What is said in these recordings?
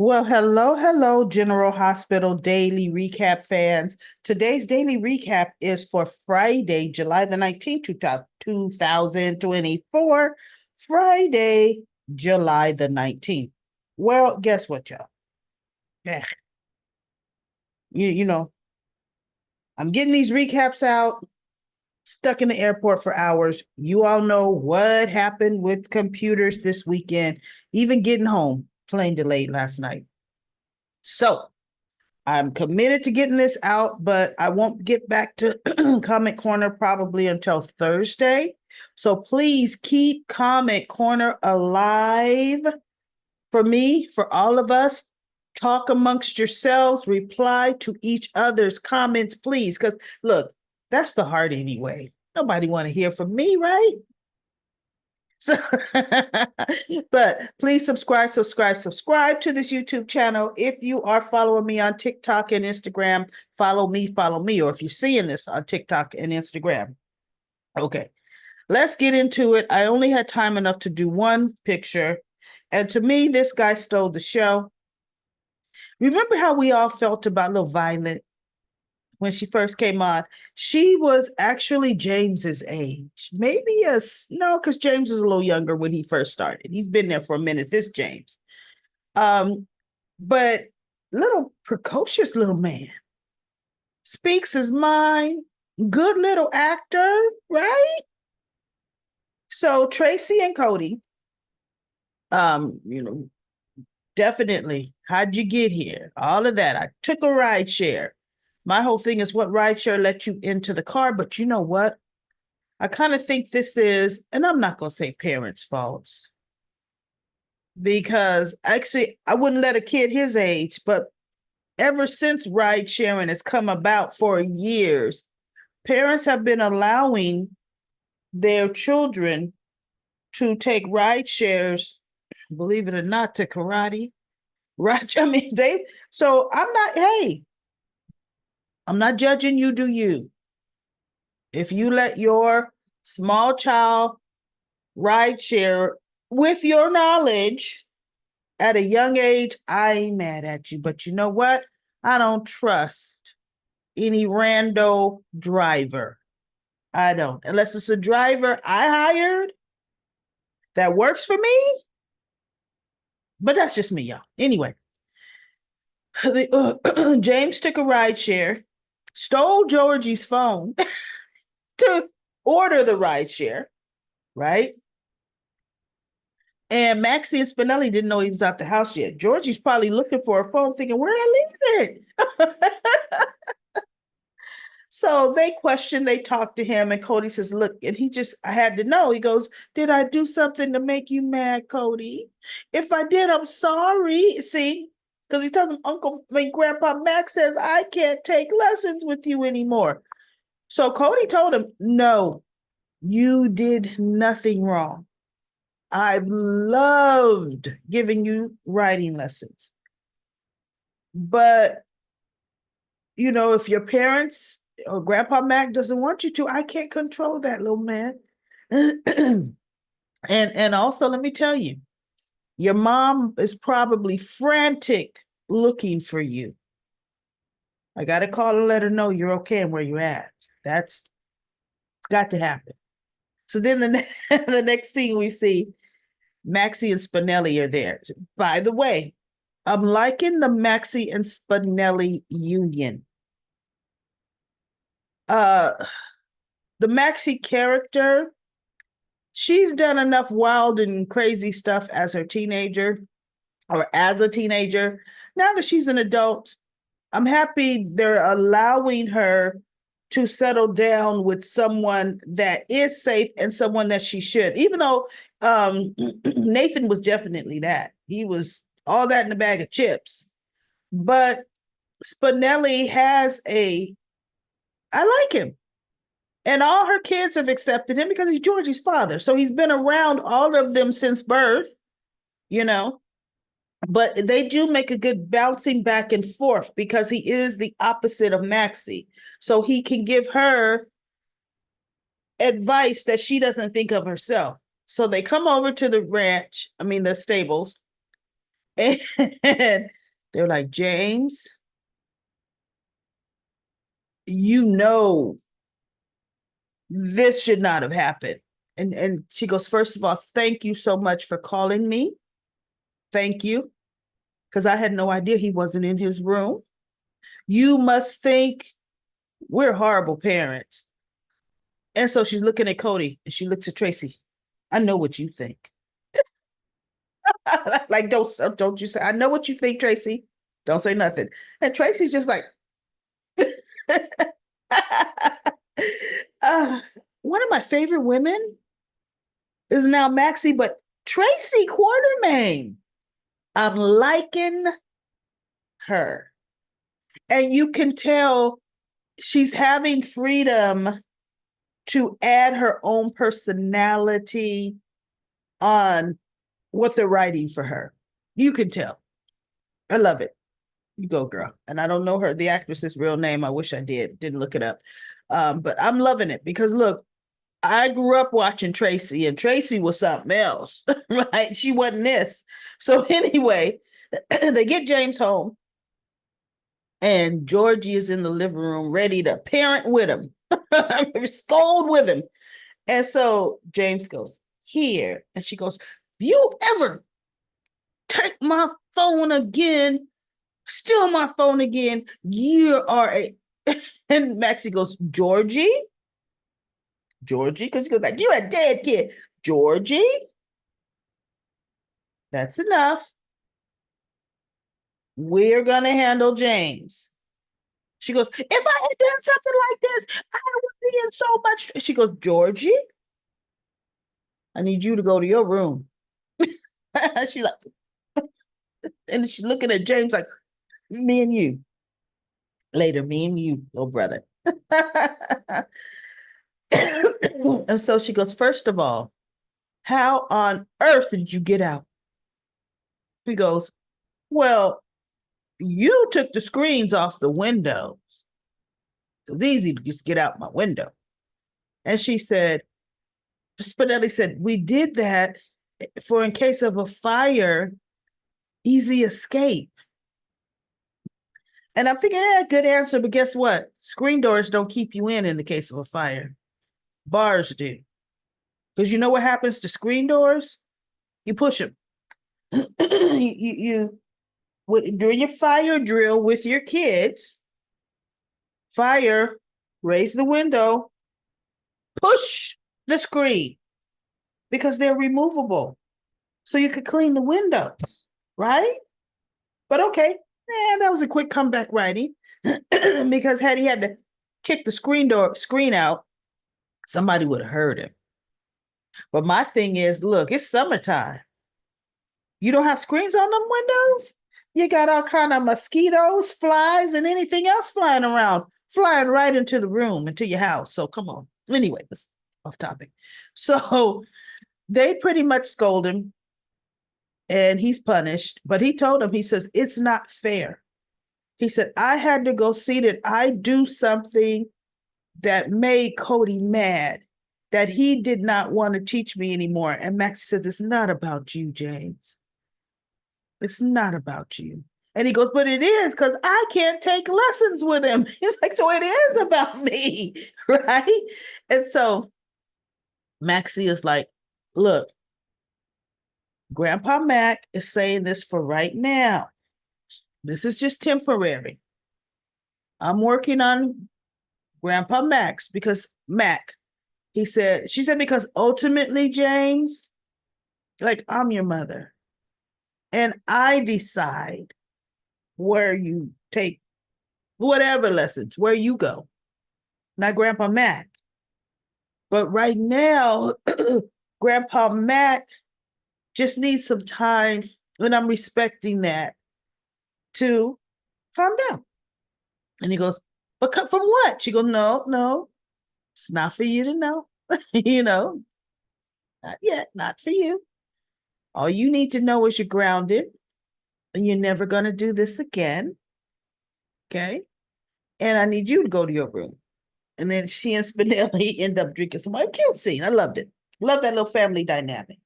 Well, hello, General Hospital Daily Recap fans. Today's daily recap is for Friday, July the 19th, 2024. Friday, July the 19th. Well, guess what, y'all? Yeah, you know, I'm getting these recaps out, stuck in the airport for hours. You all know what happened with computers this weekend, even getting home, plane delayed last night. So, I'm committed to getting this out, but I won't get back to Comment Corner probably until Thursday. So please keep Comment Corner alive for me, for all of us. Talk amongst yourselves, reply to each other's comments, please. Because look, that's the heart anyway. Nobody want to hear from me, right? So, but please subscribe to this YouTube channel. If you are following me on TikTok and Instagram, follow me. Or if you're seeing this on TikTok and Instagram. Okay, let's get into it. I only had time enough to do one picture. And to me, this guy stole the show. Remember how we all felt about little Violet when she first came on? She was actually James's age. Maybe no, because James is a little younger when he first started. He's been there for a minute, this James. Um, but little precocious little man. Speaks his mind, good little actor, right? So Tracy and Cody, um, you know, definitely. How'd you get here? All of that. I took a ride share. My whole thing is what ride share let you into the car, but you know what? I kind of think this is, and I'm not going to say parents' faults because actually I wouldn't let a kid his age, but ever since ride sharing has come about for years, parents have been allowing their children to take ride shares, believe it or not, to karate. Right. I mean, so I'm not judging you, do you? If you let your small child ride share with your knowledge at a young age, I ain't mad at you. But you know what? I don't trust any rando driver. I don't. Unless it's a driver I hired that works for me. But that's just me, y'all. Anyway, James took a ride share, stole Georgie's phone to order the ride share, right? And Maxie and Spinelli didn't know he was out the house yet. Georgie's probably looking for a phone, thinking, where did I leave it? So they questioned, they talked to him, and Cody says, look, and I had to know. He goes, did I do something to make you mad, Cody? If I did, I'm sorry. See, because he tells him, Grandpa Max says, I can't take lessons with you anymore. So Cody told him, no, you did nothing wrong. I've loved giving you writing lessons. But, if your parents or Grandpa Mac doesn't want you to, I can't control that, little man. and also, let me tell you, your mom is probably frantic looking for you. I got to call and let her know you're okay and where you're at. That's got to happen. So then the next scene we see, Maxie and Spinelli are there. By the way, I'm liking the Maxie and Spinelli union. The Maxie character, she's done enough wild and crazy stuff as her teenager or as a teenager. Now that she's an adult, I'm happy they're allowing her to settle down with someone that is safe and someone that she should. Even though Nathan was definitely that. He was all that in a bag of chips. But Spinelli I like him. And all her kids have accepted him because he's Georgie's father. So he's been around all of them since birth, you know. But they do make a good bouncing back and forth because he is the opposite of Maxie. So he can give her advice that she doesn't think of herself. So they come over to the ranch, the stables, And they're like, James, you know, this should not have happened. And she goes, first of all, thank you so much for calling me. Thank you. Because I had no idea he wasn't in his room. You must think we're horrible parents. And so she's looking at Cody and she looks at Tracy. I know what you think. Like, don't you say, I know what you think, Tracy. Don't say nothing. And Tracy's just like, uh, one of my favorite women is now Maxie, but Tracy Quartermain. I'm liking her. And you can tell she's having freedom to add her own personality on what they're writing for her. You can tell. I love it. You go, girl. And I don't know her, the actress's real name. I wish I did. Didn't look it up. But I'm loving it because look, I grew up watching Tracy, and Tracy was something else, right? She wasn't this. So anyway, they get James home, and Georgie is in the living room ready to parent with him, scold with him. And so James goes, here. And she goes, you ever take my phone again, steal my phone again, you are a... And Maxie goes, Georgie? Georgie? Because she goes like, you're a dead kid. Georgie? That's enough. We're going to handle James. She goes, if I had done something like this, I would be in so much. She goes, Georgie, I need you to go to your room. She like, and she's looking at James like, me and you. Later, me and you, little brother. And so she goes, first of all, how on earth did you get out? He goes, well, you took the screens off the windows. So it's easy to just get out my window. And she said, Spinelli said, we did that for in case of a fire, easy escape. And I'm thinking, good answer, but guess what? Screen doors don't keep you in the case of a fire. Bars do. Because you know what happens to screen doors? You push them. you during your fire drill with your kids, fire, raise the window, push the screen because they're removable. So you could clean the windows, right? But okay, that was a quick comeback writing because had he had to kick the screen out, somebody would have heard him. But my thing is, look, it's summertime. You don't have screens on them windows? You got all kind of mosquitoes, flies, and anything else flying around, flying right into the room, into your house. So come on. Anyway, this off topic. So they pretty much scold him and he's punished. But he told him, he says, it's not fair. He said, I had to go see that I do something that made Cody mad, that he did not want to teach me anymore. And Max says, it's not about you, James. It's not about you. And he goes, but it is because I can't take lessons with him. He's like, so it is about me, right? And so Maxie is like, look, Grandpa Mac is saying this for right now. This is just temporary. I'm working on Grandpa Max because Mac, she said, because ultimately, James, like I'm your mother and I decide where you take whatever lessons, where you go, not Grandpa Mac. But right now, Grandpa Mac just needs some time, and I'm respecting that to calm down. And he goes, but from what? She goes, no, it's not for you to know. Not yet, not for you. All you need to know is you're grounded and you're never going to do this again. Okay. And I need you to go to your room. And then she and Spinelli end up drinking some cute scene. I loved it. Love that little family dynamic.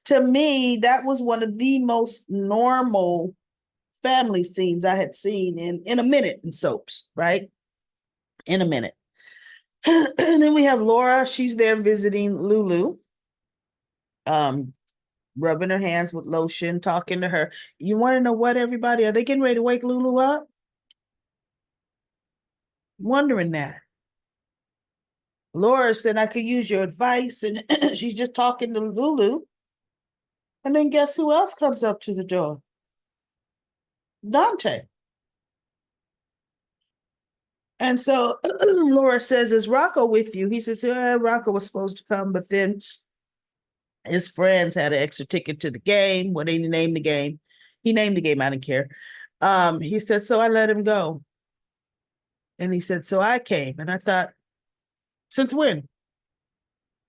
To me, that was one of the most normal family scenes I had seen in a minute in soaps, right? In a minute. And then we have Laura. She's there visiting Lulu, um, rubbing her hands with lotion, talking to her. You want to know what, everybody? Are they getting ready to wake Lulu up? Wondering that. Laura said I could use your advice, and she's just talking to Lulu. And then guess who else comes up to the door? Dante. And so Laura says, "Is Rocco with you?" He says, "Yeah, Rocco was supposed to come, but then his friends had an extra ticket to the game. What did he name the game? He named the game. I didn't care. He said, so I let him go." And he said, "So I came." And I thought, since when?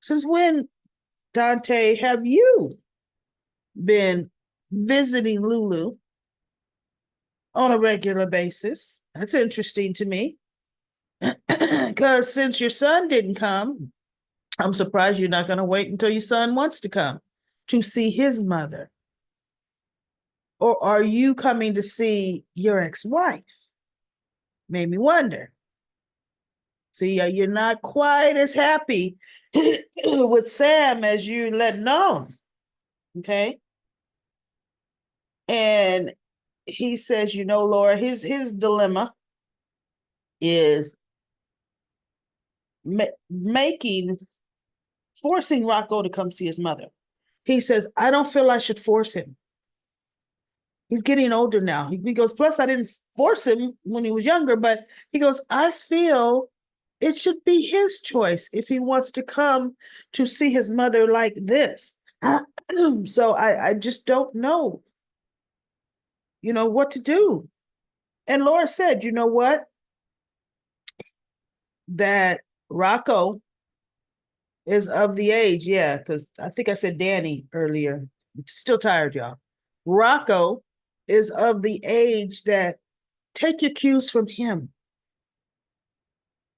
Since when, Dante, have you been visiting Lulu on a regular basis? That's interesting to me. Because since your son didn't come, I'm surprised you're not going to wait until your son wants to come to see his mother. Or are you coming to see your ex-wife? Made me wonder. See, you're not quite as happy with Sam as you let known. Okay. And he says, Laura, his dilemma is forcing Rocco to come see his mother. He says, I don't feel I should force him. He's getting older now. He goes, plus I didn't force him when he was younger, but he goes, I feel it should be his choice if he wants to come to see his mother like this. So I just don't know, what to do. And Laura said, you know what? That Rocco is of the age, yeah, because I think I said Danny earlier. I'm still tired, y'all. Rocco is of the age that take your cues from him.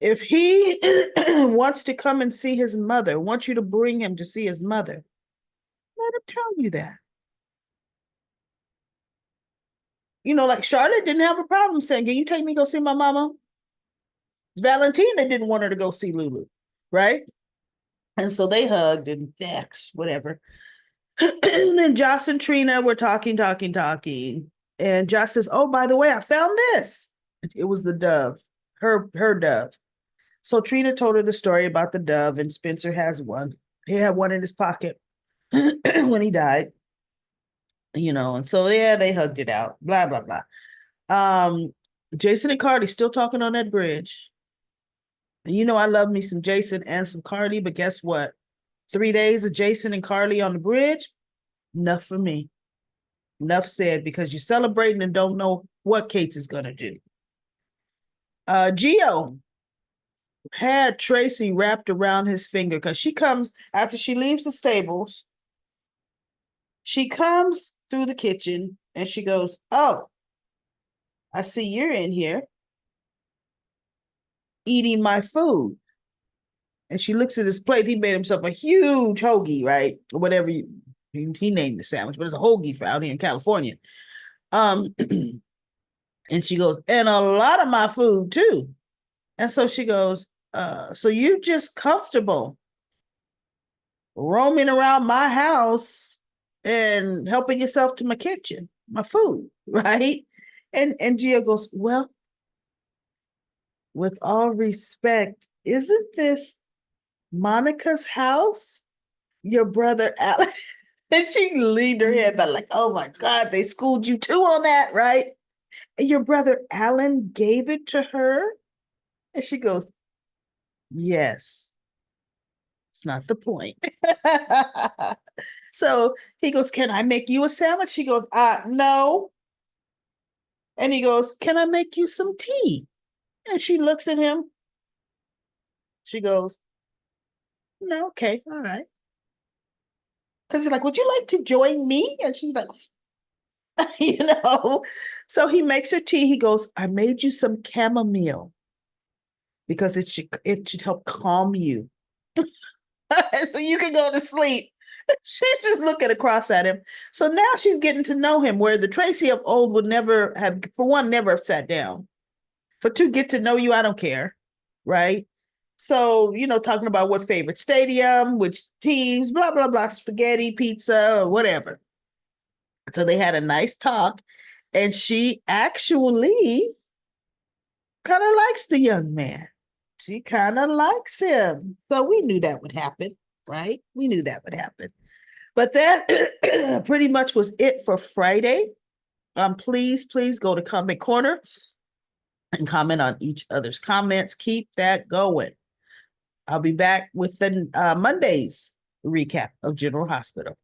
If he wants to come and see his mother, wants you to bring him to see his mother, let him tell you that. Like Charlotte didn't have a problem saying, can you take me to go see my mama? Valentina didn't want her to go see Lulu, right? And so they hugged and whatever. And then Joss and Trina were talking. And Joss says, oh, by the way, I found this. It was the dove, her dove. So Trina told her the story about the dove, and Spencer has one. He had one in his pocket when he died, and so yeah, they hugged it out, blah, blah, blah. Jason and Cardi still talking on that bridge. And I love me some Jason and some Cardi, but guess what? 3 days of Jason and Carly on the bridge, enough for me. Enough said, because you're celebrating and don't know what Kate's is gonna do. Gio had Tracy wrapped around his finger because she comes after she leaves the stables. She comes through the kitchen and she goes, oh, I see you're in here eating my food. And she looks at his plate. He made himself a huge hoagie, right? Or whatever he named the sandwich, but it's a hoagie for out here in California. And she goes, and a lot of my food too. And so she goes, so you're just comfortable roaming around my house and helping yourself to my kitchen, my food, right? And Gio goes, well, with all respect, isn't this Monica's house? Your brother Alex. And she leaned her head back like, oh my God, they schooled you too on that, right? And your brother Alan gave it to her? And she goes, yes. It's not the point. So he goes, can I make you a sandwich? She goes, no. And he goes, can I make you some tea? And she looks at him. She goes, no, okay, all right. Because he's like, would you like to join me? And she's like, you know. So he makes her tea. He goes, I made you some chamomile because it should help calm you. So you can go to sleep. She's just looking across at him. So now she's getting to know him, where the Tracy of old would never have, for one, never have sat down. For two, get to know you, I don't care. Right. So, talking about what favorite stadium, which teams, blah, blah, blah, spaghetti, pizza, or whatever. So they had a nice talk. And she actually kind of likes the young man. She kind of likes him. So we knew that would happen, right? We knew that would happen. But that pretty much was it for Friday. Please go to Comment Corner and comment on each other's comments. Keep that going. I'll be back with the Monday's recap of General Hospital.